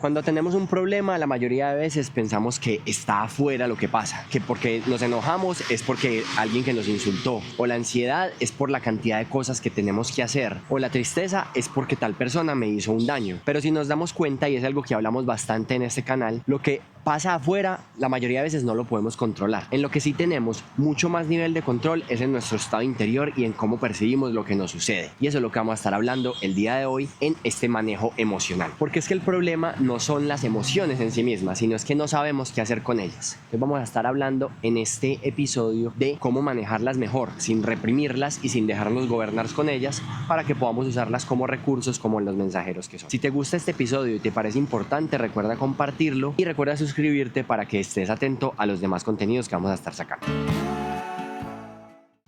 Cuando tenemos un problema, la mayoría de veces pensamos que está afuera lo que pasa, que porque nos enojamos es porque alguien que nos insultó, o la ansiedad es por la cantidad de cosas que tenemos que hacer, o la tristeza es porque tal persona me hizo un daño. Pero si nos damos cuenta, y es algo que hablamos bastante en este canal, lo que pasa afuera, la mayoría de veces no lo podemos controlar. En lo que sí tenemos mucho más nivel de control es en nuestro estado interior y en cómo percibimos lo que nos sucede. Y eso es lo que vamos a estar hablando el día de hoy en este manejo emocional. Porque es que el problema no son las emociones en sí mismas, sino es que no sabemos qué hacer con ellas. Entonces vamos a estar hablando en este episodio de cómo manejarlas mejor, sin reprimirlas y sin dejarnos gobernar con ellas, para que podamos usarlas como recursos, como los mensajeros que son. Si te gusta este episodio y te parece importante, recuerda compartirlo y recuerda suscribirte para que estés atento a los demás contenidos que vamos a estar sacando.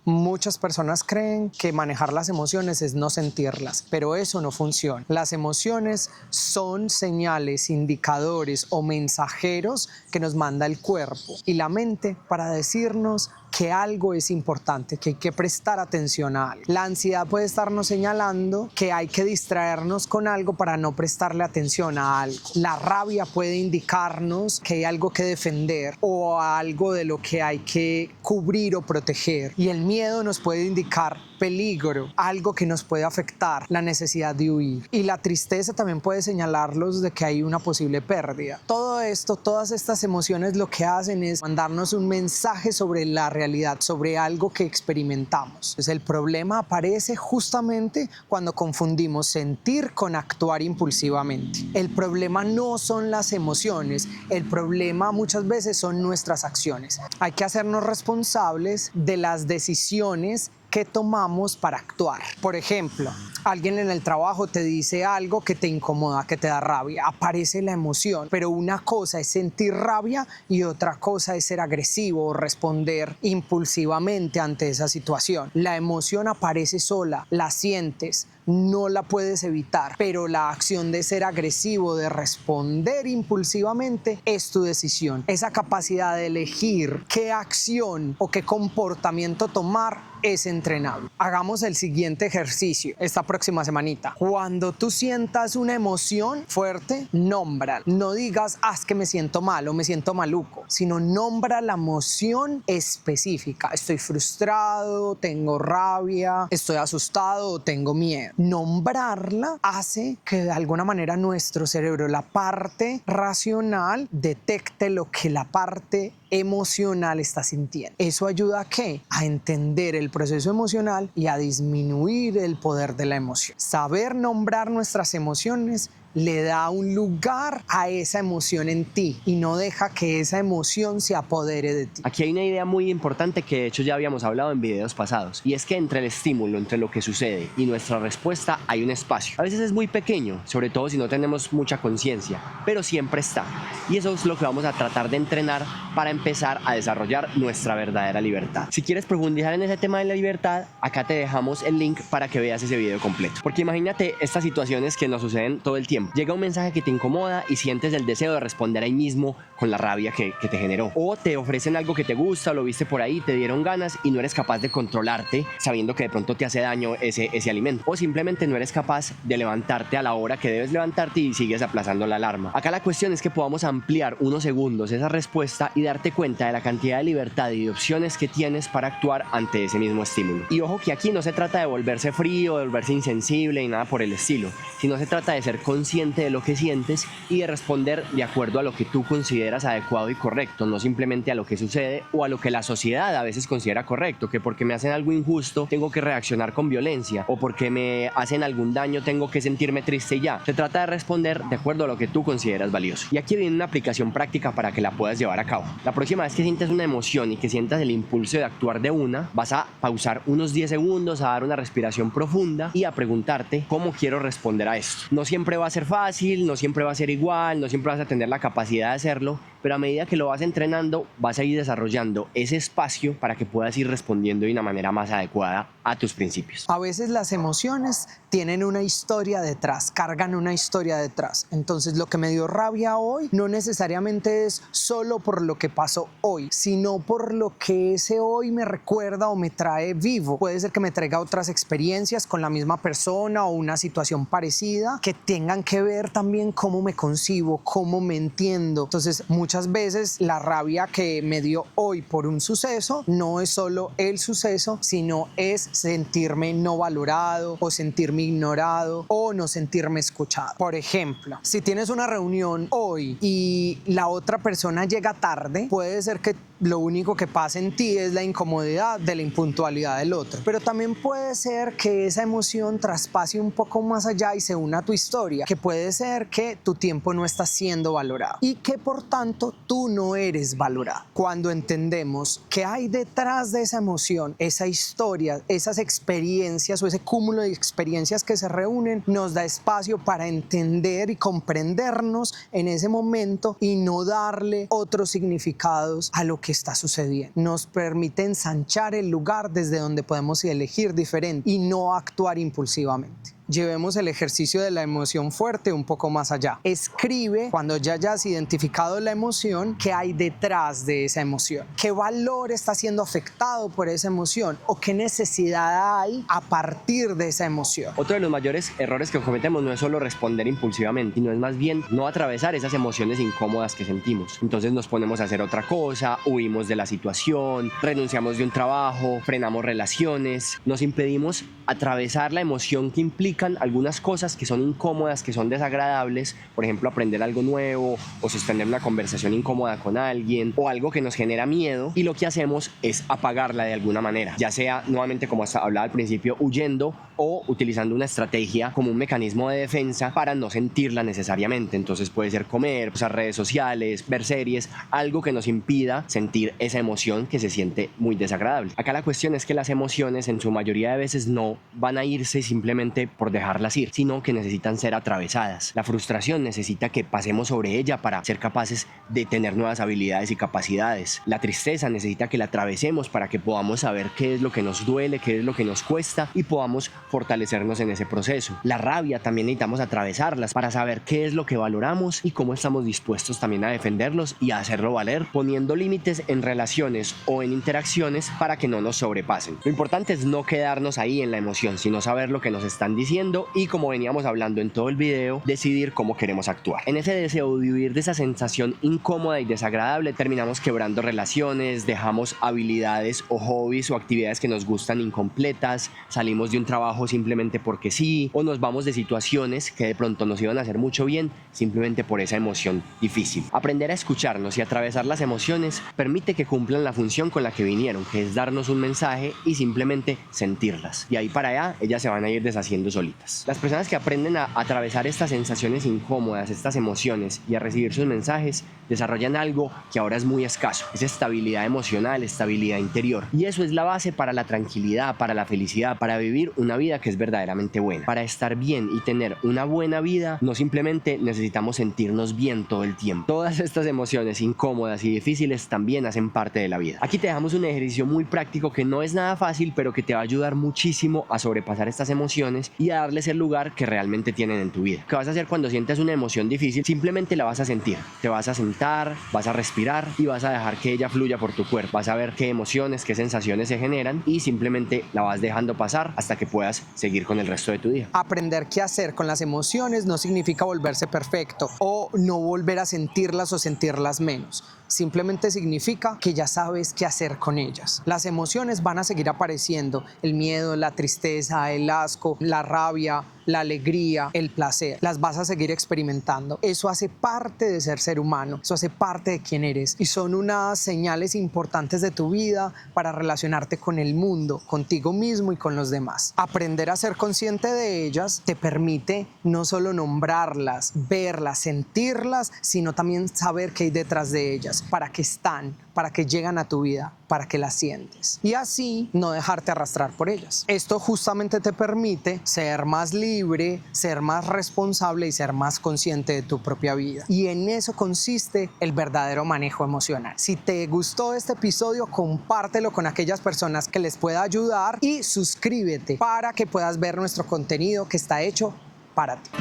Muchas personas creen que manejar las emociones es no sentirlas, pero eso no funciona. Las emociones son señales, indicadores o mensajeros que nos manda el cuerpo y la mente para decirnos que algo es importante, que hay que prestar atención a algo. La ansiedad puede estarnos señalando que hay que distraernos con algo para no prestarle atención a algo. La rabia puede indicarnos que hay algo que defender o algo de lo que hay que cubrir o proteger. Y el miedo nos puede indicar peligro, algo que nos puede afectar, la necesidad de huir. Y la tristeza también puede señalarlos de que hay una posible pérdida. Todo esto, todas estas emociones lo que hacen es mandarnos un mensaje sobre la realidad, sobre algo que experimentamos. Entonces el problema aparece justamente cuando confundimos sentir con actuar impulsivamente. El problema no son las emociones, el problema muchas veces son nuestras acciones. Hay que hacernos responsables de las decisiones que tomamos para actuar. Por ejemplo, alguien en el trabajo te dice algo que te incomoda, que te da rabia, aparece la emoción, pero una cosa es sentir rabia y otra cosa es ser agresivo o responder impulsivamente ante esa situación. La emoción aparece sola, la sientes, no la puedes evitar, pero la acción de ser agresivo, de responder impulsivamente, es tu decisión. Esa capacidad de elegir qué acción o qué comportamiento tomar es entrenable. Hagamos el siguiente ejercicio esta próxima semanita. Cuando tú sientas una emoción fuerte, nómbrala. No digas, es que me siento mal o me siento maluco, sino nombra la emoción específica. Estoy frustrado, tengo rabia, estoy asustado o tengo miedo. Nombrarla hace que de alguna manera nuestro cerebro, la parte racional, detecte lo que la parte emocional está sintiendo. ¿Eso ayuda a qué? A entender el proceso emocional y a disminuir el poder de la emoción. Saber nombrar nuestras emociones le da un lugar a esa emoción en ti y no deja que esa emoción se apodere de ti. Aquí hay una idea muy importante que de hecho ya habíamos hablado en videos pasados, y es que entre el estímulo, entre lo que sucede y nuestra respuesta hay un espacio. A veces es muy pequeño, sobre todo si no tenemos mucha conciencia, pero siempre está. Y eso es lo que vamos a tratar de entrenar para empezar a desarrollar nuestra verdadera libertad. Si quieres profundizar en ese tema de la libertad, acá te dejamos el link para que veas ese video completo. Porque imagínate estas situaciones que nos suceden todo el tiempo. Llega un mensaje que te incomoda y sientes el deseo de responder ahí mismo con la rabia que te generó. O te ofrecen algo que te gusta, lo viste por ahí, te dieron ganas y no eres capaz de controlarte sabiendo que de pronto te hace daño ese alimento. O simplemente no eres capaz de levantarte a la hora que debes levantarte y sigues aplazando la alarma. Acá la cuestión es que podamos ampliar unos segundos esa respuesta y darte cuenta de la cantidad de libertad y de opciones que tienes para actuar ante ese mismo estímulo. Y ojo que aquí no se trata de volverse frío, de volverse insensible y nada por el estilo, sino se trata de ser consciente de lo que sientes y de responder de acuerdo a lo que tú consideras adecuado y correcto, no simplemente a lo que sucede o a lo que la sociedad a veces considera correcto, que porque me hacen algo injusto tengo que reaccionar con violencia, o porque me hacen algún daño tengo que sentirme triste y ya. Se trata de responder de acuerdo a lo que tú consideras valioso. Y aquí viene una aplicación práctica para que la puedas llevar a cabo. La próxima vez que sientes una emoción y que sientas el impulso de actuar de una, vas a pausar unos 10 segundos, a dar una respiración profunda y a preguntarte cómo quiero responder a esto. No siempre va a ser fácil, no siempre va a ser igual, no siempre vas a tener la capacidad de hacerlo, pero a medida que lo vas entrenando vas a ir desarrollando ese espacio para que puedas ir respondiendo de una manera más adecuada a tus principios. A veces las emociones tienen una historia detrás, cargan una historia detrás. Entonces lo que me dio rabia hoy no necesariamente es solo por lo que pasó hoy, sino por lo que ese hoy me recuerda o me trae vivo. Puede ser que me traiga otras experiencias con la misma persona o una situación parecida que tengan que que ver también cómo me concibo, cómo me entiendo. Entonces, muchas veces la rabia que me dio hoy por un suceso no es solo el suceso, sino es sentirme no valorado o sentirme ignorado o no sentirme escuchado. Por ejemplo, si tienes una reunión hoy y la otra persona llega tarde, puede ser que lo único que pasa en ti es la incomodidad de la impuntualidad del otro, pero también puede ser que esa emoción traspase un poco más allá y se una a tu historia, que puede ser que tu tiempo no está siendo valorado y que por tanto tú no eres valorado. Cuando entendemos que hay detrás de esa emoción, esa historia, esas experiencias o ese cúmulo de experiencias que se reúnen, nos da espacio para entender y comprendernos en ese momento y no darle otros significados a lo que está sucediendo. Nos permite ensanchar el lugar desde donde podemos elegir diferente y no actuar impulsivamente. Llevemos el ejercicio de la emoción fuerte un poco más allá. Escribe, cuando ya hayas identificado la emoción, qué hay detrás de esa emoción. ¿Qué valor está siendo afectado por esa emoción? ¿O qué necesidad hay a partir de esa emoción? Otro de los mayores errores que cometemos no es solo responder impulsivamente, sino es más bien no atravesar esas emociones incómodas que sentimos. Entonces nos ponemos a hacer otra cosa, huimos de la situación, renunciamos de un trabajo, frenamos relaciones, nos impedimos atravesar la emoción que implica algunas cosas que son incómodas, que son desagradables, por ejemplo aprender algo nuevo o sostener una conversación incómoda con alguien o algo que nos genera miedo, y lo que hacemos es apagarla de alguna manera, ya sea nuevamente como hablaba al principio, huyendo o utilizando una estrategia como un mecanismo de defensa para no sentirla necesariamente. Entonces puede ser comer, usar redes sociales, ver series, algo que nos impida sentir esa emoción que se siente muy desagradable. Acá la cuestión es que las emociones en su mayoría de veces no van a irse simplemente por dejarlas ir, sino que necesitan ser atravesadas. La frustración necesita que pasemos sobre ella para ser capaces de tener nuevas habilidades y capacidades. La tristeza necesita que la atravesemos para que podamos saber qué es lo que nos duele, qué es lo que nos cuesta y podamos fortalecernos en ese proceso. La rabia también necesitamos atravesarlas para saber qué es lo que valoramos y cómo estamos dispuestos también a defenderlos y a hacerlo valer, poniendo límites en relaciones o en interacciones para que no nos sobrepasen. Lo importante es no quedarnos ahí en la emoción, sino saber lo que nos están diciendo y, como veníamos hablando en todo el video, decidir cómo queremos actuar. En ese deseo de huir de esa sensación incómoda y desagradable, terminamos quebrando relaciones, dejamos habilidades o hobbies o actividades que nos gustan incompletas, salimos de un trabajo simplemente porque sí, o nos vamos de situaciones que de pronto nos iban a hacer mucho bien simplemente por esa emoción difícil. Aprender a escucharnos y atravesar las emociones permite que cumplan la función con la que vinieron, que es darnos un mensaje y simplemente sentirlas. Y ahí para allá ellas se van a ir deshaciendo solitas. Las personas que aprenden a atravesar estas sensaciones incómodas, estas emociones y a recibir sus mensajes, desarrollan algo que ahora es muy escaso. Es estabilidad emocional, estabilidad interior. Y eso es la base para la tranquilidad, para la felicidad, para vivir una vida que es verdaderamente buena. Para estar bien y tener una buena vida, no simplemente necesitamos sentirnos bien todo el tiempo. Todas estas emociones incómodas y difíciles también hacen parte de la vida. Aquí te dejamos un ejercicio muy práctico que no es nada fácil, pero que te va a ayudar muchísimo a sobrepasar estas emociones y a darles el lugar que realmente tienen en tu vida. ¿Qué vas a hacer cuando sientas una emoción difícil? Simplemente la vas a sentir. Te vas a sentar, vas a respirar y vas a dejar que ella fluya por tu cuerpo. Vas a ver qué emociones, qué sensaciones se generan y simplemente la vas dejando pasar hasta que puedas seguir con el resto de tu día. Aprender qué hacer con las emociones no significa volverse perfecto o no volver a sentirlas o sentirlas menos. Simplemente significa que ya sabes qué hacer con ellas. Las emociones van a seguir apareciendo: el miedo, la tristeza, el asco, la rabia, la alegría, el placer. Las vas a seguir experimentando. Eso hace parte de ser humano, eso hace parte de quién eres y son unas señales importantes de tu vida para relacionarte con el mundo, contigo mismo y con los demás. Aprender a ser consciente de ellas te permite no solo nombrarlas, verlas, sentirlas, sino también saber qué hay detrás de ellas, para qué están, para qué llegan a tu vida, para que las sientes y así no dejarte arrastrar por ellas. Esto justamente te permite ser más libre, ser más responsable y ser más consciente de tu propia vida. Y en eso consiste el verdadero manejo emocional. Si te gustó este episodio, compártelo con aquellas personas que les pueda ayudar y suscríbete para que puedas ver nuestro contenido que está hecho para ti.